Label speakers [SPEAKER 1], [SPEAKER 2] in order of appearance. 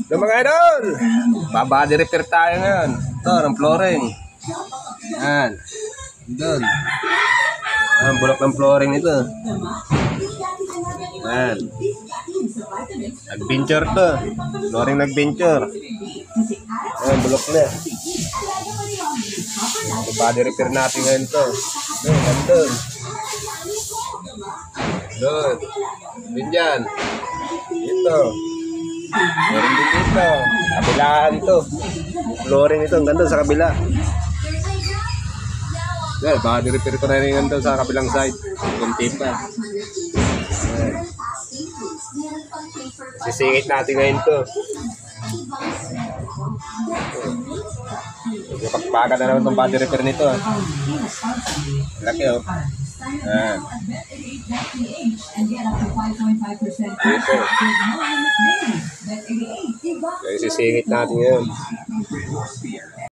[SPEAKER 1] So mga idol, body repair tayo ngayon. Ito, ng flooring. Yan. Doon. Ang bulok ng flooring ito. Yan. Adventure to. Flooring nag-venture. Yan, bulok na. So, body repair natin ngayon to. Doon. Doon. Doon dyan. Ito. Flooring din dito. Kabilaan to. Flooring ito. Ang ganda sa kabila. Yan, body repair ko na rin ganito sa kabilang side. Kunti pa. Yan. Sisingit natin ngayon to. Pagpaga na naman itong body repair nito. Laki oh. Yan. Dito. Kaya sisingit natin ngayon.